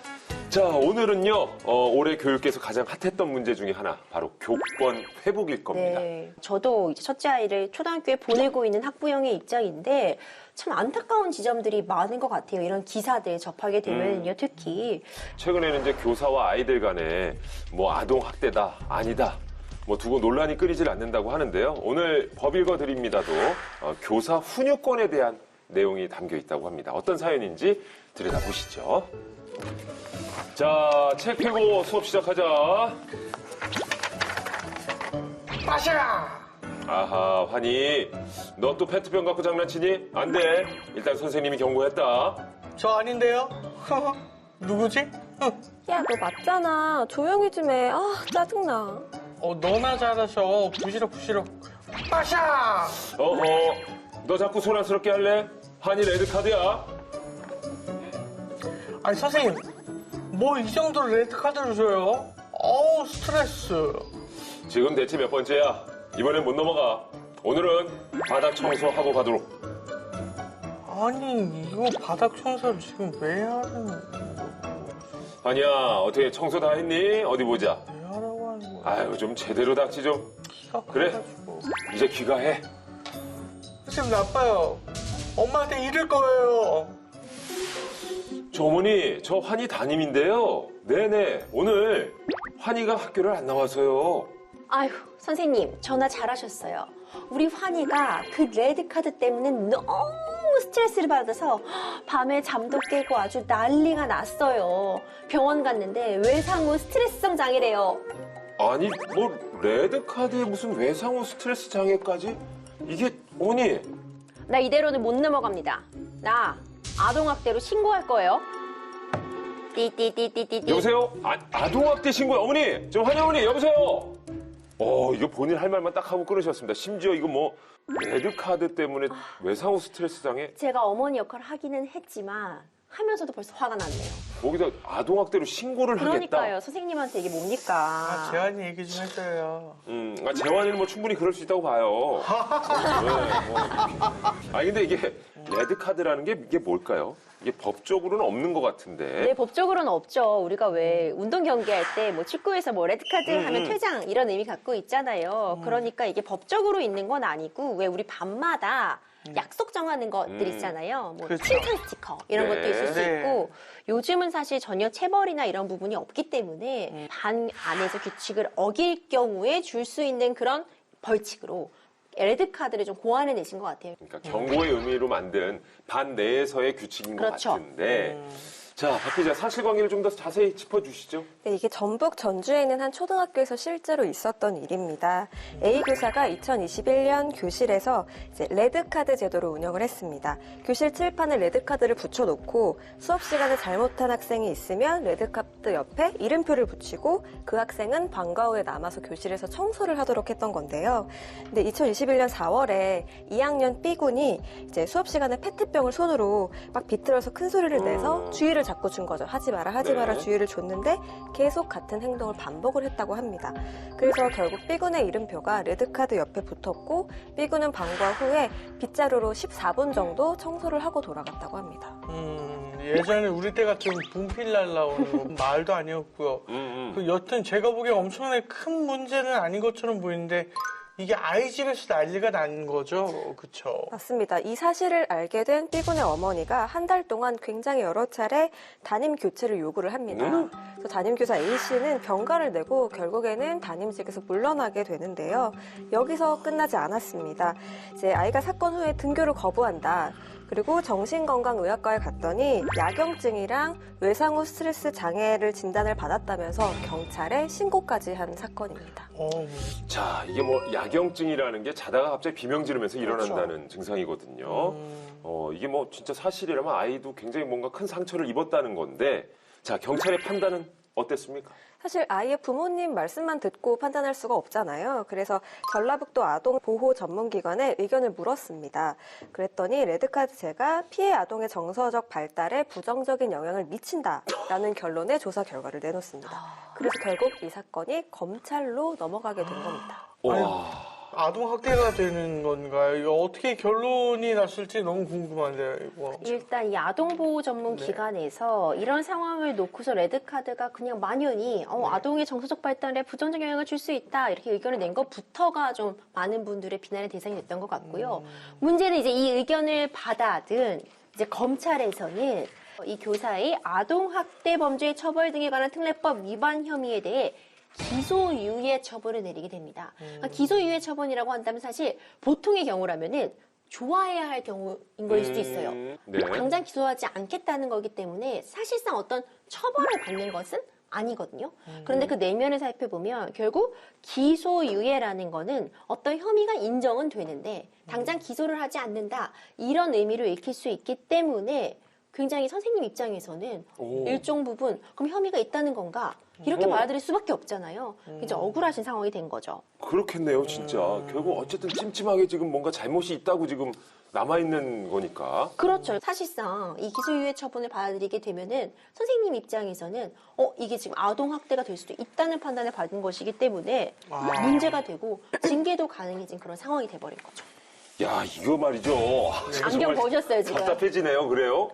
자, 오늘은요, 올해 교육계에서 가장 핫했던 문제 중에 하나, 바로 교권 회복일 겁니다. 네, 저도 이제 첫째 아이를 초등학교에 보내고 있는 학부형의 입장인데 참 안타까운 지점들이 많은 것 같아요. 이런 기사들 접하게 되면요, 특히. 최근에는 이제 교사와 아이들 간에 뭐 아동학대다, 아니다, 뭐 두고 논란이 끊이질 않는다고 하는데요. 오늘 법 읽어드립니다도 교사 훈육권에 대한 내용이 담겨 있다고 합니다. 어떤 사연인지 들여다보시죠. 자, 책 펴고 수업 시작하자. 빠샤! 아하, 환희. 너 또 페트병 갖고 장난치니? 안 돼. 일단 선생님이 경고했다. 저 아닌데요? 누구지? 야, 너 맞잖아. 조용히 좀 해. 아, 짜증나. 너나 잘하셔. 부시럭. 빠샤! 어허, 너 자꾸 소란스럽게 할래? 환희 레드카드야. 아니, 선생님. 뭐 이 정도로 레드카드를 줘요? 어우, 스트레스. 지금 대체 몇 번째야? 이번엔 못 넘어가. 오늘은 바닥 청소하고 가도록. 아니, 이거 바닥 청소를 지금 왜 하는 거야? 아니야, 어떻게 청소 다 했니? 어디 보자. 왜 하라고 하는 거야? 아유, 좀 제대로 닥치 좀. 그래. 커가지고. 이제 귀가해. 지금 나빠요. 엄마한테 이럴 거예요. 저 어머니, 저 환희 담임인데요. 네네, 오늘 환희가 학교를 안 나와서요. 아휴, 선생님, 전화 잘하셨어요. 우리 환희가 그 레드카드 때문에 너무 스트레스를 받아서 밤에 잠도 깨고 아주 난리가 났어요. 병원 갔는데 외상후 스트레스성 장애래요. 아니, 뭐 레드카드에 무슨 외상후 스트레스 장애까지? 이게 어머니. 나 이대로는 못 넘어갑니다. 나 아동학대로 신고할 거예요. 띠띠띠띠띠띠. 여보세요? 아동학대 신고요. 어머니, 저 환희 어머니, 여보세요? 이거 본인 할 말만 딱 하고 끊으셨습니다. 심지어 이거 뭐 레드카드 때문에 외상후 스트레스 장애? 제가 어머니 역할을 하기는 했지만 하면서도 벌써 화가 났네요. 거기다 아동학대로 신고를 그러니까요. 하겠다. 선생님한테 이게 뭡니까? 재환이 얘기 좀 해줘요. 재환이는 뭐 충분히 그럴 수 있다고 봐요. 근데 이게 레드카드라는 게 이게 뭘까요? 이게 법적으로는 없는 것 같은데. 네, 법적으로는 없죠. 우리가 왜 운동 경기할 때 뭐 축구에서 뭐 레드카드 하면 퇴장 이런 의미 갖고 있잖아요. 그러니까 이게 법적으로 있는 건 아니고 왜 우리 밤마다 약속 정하는 것들 있잖아요. 뭐 그렇죠. 칭찬 스티커 이런 네. 것도 있을 수 네. 있고 요즘은 사실 전혀 체벌이나 이런 부분이 없기 때문에 반 안에서 규칙을 어길 경우에 줄 수 있는 그런 벌칙으로 레드카드를 좀 고안해 내신 것 같아요. 그러니까 경고의 의미로 만든 반 내에서의 규칙인 그렇죠. 것 같은데. 자, 박 기자, 사실관계를 좀 더 자세히 짚어주시죠. 네, 이게 전북 전주에 있는 한 초등학교에서 실제로 있었던 일입니다. A 교사가 2021년 교실에서 이제 레드카드 제도를 운영을 했습니다. 교실 칠판에 레드카드를 붙여놓고 수업 시간에 잘못한 학생이 있으면 레드카드 옆에 이름표를 붙이고 그 학생은 방과 후에 남아서 교실에서 청소를 하도록 했던 건데요. 근데 2021년 4월에 2학년 B군이 이제 수업 시간에 페트병을 손으로 막 비틀어서 큰 소리를 내서 주의를 자꾸 준 거죠. 하지 마라, 하지 마라 네. 주의를 줬는데 계속 같은 행동을 반복을 했다고 합니다. 그래서 결국 B군의 이름표가 레드카드 옆에 붙었고 B군은 방과 후에 빗자루로 14분 정도 청소를 하고 돌아갔다고 합니다. 예전에 우리 때 같은 분필 날라오는 거 말도 아니었고요. 그 여튼 제가 보기엔 엄청나게 큰 문제는 아닌 것처럼 보이는데 이게 아이 집에서 난리가 난 거죠, 그렇죠? 맞습니다. 이 사실을 알게 된 B군의 어머니가 한 달 동안 굉장히 여러 차례 담임 교체를 요구를 합니다. 그래서 담임교사 A씨는 병가를 내고 결국에는 담임직에서 물러나게 되는데요. 여기서 끝나지 않았습니다. 이제 아이가 사건 후에 등교를 거부한다. 그리고 정신건강의학과에 갔더니 야경증이랑 외상후 스트레스 장애를 진단을 받았다면서 경찰에 신고까지 한 사건입니다. 자, 이게 뭐 야경증이라는 게 자다가 갑자기 비명 지르면서 일어난다는 증상이거든요. 이게 뭐 진짜 사실이라면 아이도 굉장히 뭔가 큰 상처를 입었다는 건데, 자, 경찰의 판단은 어땠습니까? 사실 아이의 부모님 말씀만 듣고 판단할 수가 없잖아요. 그래서 전라북도 아동보호전문기관에 의견을 물었습니다. 그랬더니 레드카드제가 피해 아동의 정서적 발달에 부정적인 영향을 미친다라는 결론의 조사 결과를 내놓습니다. 그래서 결국 이 사건이 검찰로 넘어가게 된 겁니다. 와. 아동 학대가 되는 건가요? 이거 어떻게 결론이 났을지 너무 궁금한데요, 이거. 일단 이 아동보호 전문 기관에서 이런 상황을 놓고서 레드카드가 그냥 만연히 아동의 정서적 발달에 부정적 영향을 줄 수 있다 이렇게 의견을 낸 것부터가 좀 많은 분들의 비난의 대상이 됐던 것 같고요. 문제는 이제 이 의견을 받아든 이제 검찰에서는 이 교사의 아동학대 범죄 처벌 등에 관한 특례법 위반 혐의에 대해 기소유예 처벌을 내리게 됩니다. 그러니까 기소유예 처분이라고 한다면 사실 보통의 경우라면은 좋아해야 할 경우인 거일 수도 있어요. 네. 당장 기소하지 않겠다는 거기 때문에 사실상 어떤 처벌을 받는 것은 아니거든요. 그런데 그 내면을 살펴보면 결국 기소유예라는 거는 어떤 혐의가 인정은 되는데 당장 기소를 하지 않는다 이런 의미로 읽힐 수 있기 때문에 굉장히 선생님 입장에서는 일정 부분 그럼 혐의가 있다는 건가 이렇게 받아들일 수밖에 없잖아요. 이제 억울하신 상황이 된 거죠. 그렇겠네요, 진짜. 결국 어쨌든 찜찜하게 지금 뭔가 잘못이 있다고 지금 남아있는 거니까. 그렇죠. 사실상 이 기소유예 처분을 받아들이게 되면은 선생님 입장에서는 이게 지금 아동학대가 될 수도 있다는 판단을 받은 것이기 때문에 문제가 되고 징계도 가능해진 그런 상황이 돼버린 거죠. 야, 이거 말이죠. 안경 보셨어요, 지금? 답답해지네요, 그래요?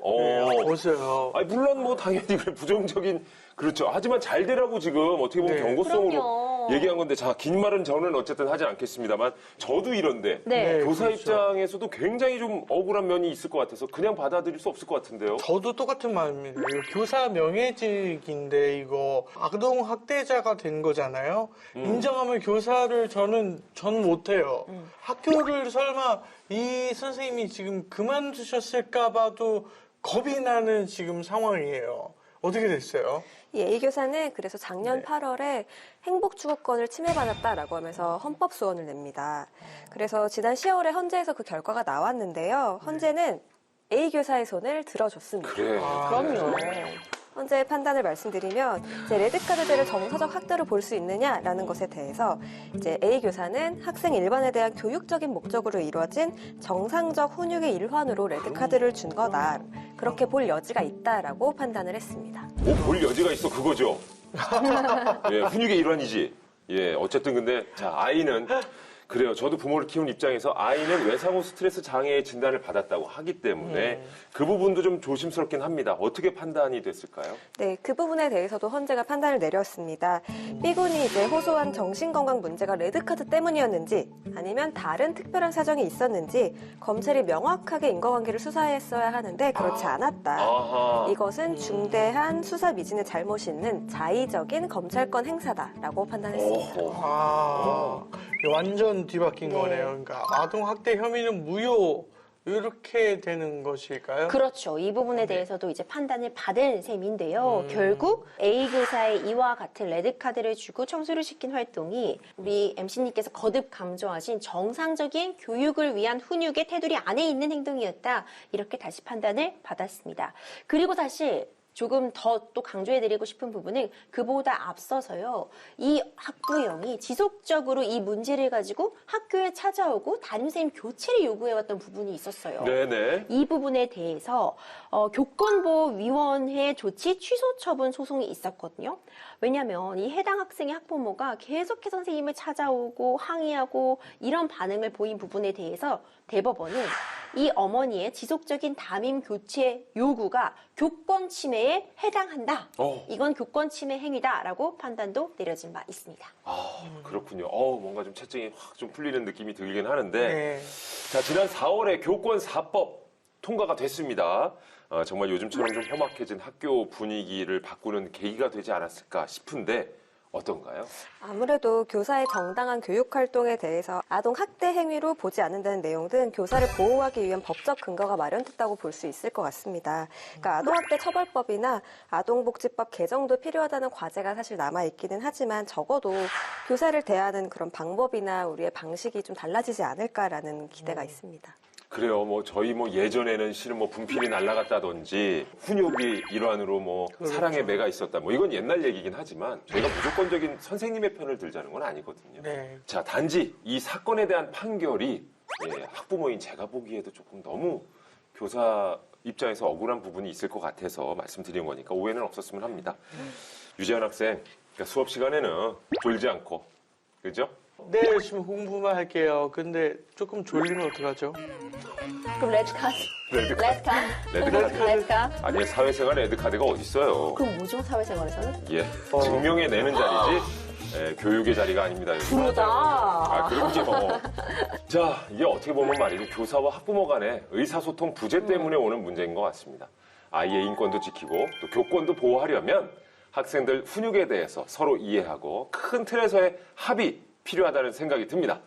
보세요. 아니, 물론 뭐 당연히 그래, 부정적인, 그렇죠. 하지만 잘 되라고 지금 어떻게 보면 네. 경고성으로 그럼요. 얘기한 건데, 자, 긴 말은 저는 어쨌든 하지 않겠습니다만, 저도 이런데, 네. 교사 그렇죠. 입장에서도 굉장히 좀 억울한 면이 있을 것 같아서 그냥 받아들일 수 없을 것 같은데요. 저도 똑같은 마음입니다. 이거 교사 명예직인데 이거 아동 학대자가 된 거잖아요. 인정하면 교사를 저는 못해요. 학교를 설마 이 선생님이 지금 그만두셨을까 봐도 겁이 나는 지금 상황이에요. 어떻게 됐어요? 이 A 교사는 그래서 작년 8월에 행복추구권을 침해받았다라고 하면서 헌법소원을 냅니다. 그래서 지난 10월에 헌재에서 그 결과가 나왔는데요. 헌재는 A 교사의 손을 들어줬습니다. 그래. 그럼요. 헌재의 판단을 말씀드리면 이제 레드카드제를 정서적 학대로 볼 수 있느냐라는 것에 대해서 이제 A 교사는 학생 일반에 대한 교육적인 목적으로 이루어진 정상적 훈육의 일환으로 레드카드를 준 거다. 그렇게 볼 여지가 있다라고 판단을 했습니다. 볼 여지가 있어, 그거죠. 예, 훈육의 일환이지. 예, 어쨌든 근데, 자, 아이는, 그래요. 저도 부모를 키운 입장에서 아이는 외상후 스트레스 장애의 진단을 받았다고 하기 때문에 그 부분도 좀 조심스럽긴 합니다. 어떻게 판단이 됐을까요? 네, 그 부분에 대해서도 헌재가 판단을 내렸습니다. B군이 이제 호소한 정신건강 문제가 레드카드 때문이었는지 아니면 다른 특별한 사정이 있었는지 검찰이 명확하게 인과관계를 수사했어야 하는데 그렇지 않았다. 아하. 이것은 중대한 수사 미진의 잘못이 있는 자의적인 검찰권 행사다라고 판단했습니다. 어허. 완전 뒤바뀐 네. 거네요. 그러니까 아동 학대 혐의는 무효 이렇게 되는 것일까요? 그렇죠. 이 부분에 대해서도 이제 판단을 받은 셈인데요. 결국 A 교사의 이와 같은 레드카드를 주고 청소를 시킨 활동이 우리 MC님께서 거듭 강조하신 정상적인 교육을 위한 훈육의 테두리 안에 있는 행동이었다. 이렇게 다시 판단을 받았습니다. 그리고 사실 조금 더 또 강조해드리고 싶은 부분은 그보다 앞서서요. 이 학부형이 지속적으로 이 문제를 가지고 학교에 찾아오고 담임선생님 교체를 요구해왔던 부분이 있었어요. 네네. 이 부분에 대해서 교권보호위원회 조치 취소 처분 소송이 있었거든요. 왜냐하면 이 해당 학생의 학부모가 계속해서 선생님을 찾아오고 항의하고 이런 반응을 보인 부분에 대해서 대법원은 이 어머니의 지속적인 담임 교체 요구가 교권 침해에 해당한다. 어. 이건 교권 침해 행위다라고 판단도 내려진 바 있습니다. 그렇군요. 뭔가 좀 채증이 확 좀 풀리는 느낌이 들긴 하는데. 네. 자, 지난 4월에 교권 4법 통과가 됐습니다. 정말 요즘처럼 좀 험악해진 학교 분위기를 바꾸는 계기가 되지 않았을까 싶은데 어떤가요? 아무래도 교사의 정당한 교육 활동에 대해서 아동 학대 행위로 보지 않는다는 내용 등 교사를 보호하기 위한 법적 근거가 마련됐다고 볼 수 있을 것 같습니다. 그러니까 아동학대 처벌법이나 아동복지법 개정도 필요하다는 과제가 사실 남아있기는 하지만 적어도 교사를 대하는 그런 방법이나 우리의 방식이 좀 달라지지 않을까라는 기대가 있습니다. 그래요. 저희 예전에는 실은 분필이 날아갔다든지 훈육이 일환으로 사랑의 매가 있었다. 이건 옛날 얘기긴 하지만 저희가 무조건적인 선생님의 편을 들자는 건 아니거든요. 네. 자, 단지 이 사건에 대한 판결이 학부모인 제가 보기에도 조금 너무 교사 입장에서 억울한 부분이 있을 것 같아서 말씀드린 거니까 오해는 없었으면 합니다. 유재현 학생, 그러니까 수업 시간에는 졸지 않고, 그죠? 네, 열심히 공부만 할게요. 근데 조금 졸리면 어떡하죠? 그럼 레드카드. 레드카드. 레드카드. 아니, 사회생활 레드카드가 어딨어요. 그럼 뭐죠, 사회생활에서는? 예, 증명해 내는 자리지 교육의 자리가 아닙니다. 부르다. 그럼요. 자, 이게 어떻게 보면 말이죠. 교사와 학부모 간의 의사소통 부재 때문에 오는 문제인 것 같습니다. 아이의 인권도 지키고 또 교권도 보호하려면 학생들 훈육에 대해서 서로 이해하고 큰 틀에서의 합의 필요하다는 생각이 듭니다.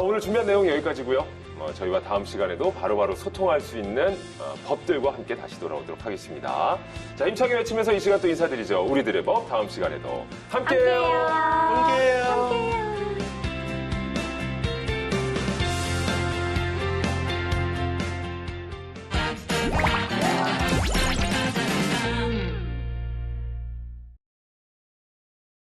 오늘 준비한 내용 여기까지고요. 저희와 다음 시간에도 바로바로 소통할 수 있는 법들과 함께 다시 돌아오도록 하겠습니다. 자, 힘차게 외치면서 이 시간 또 인사드리죠. 우리들의 법 다음 시간에도 함께해요. 함께해요.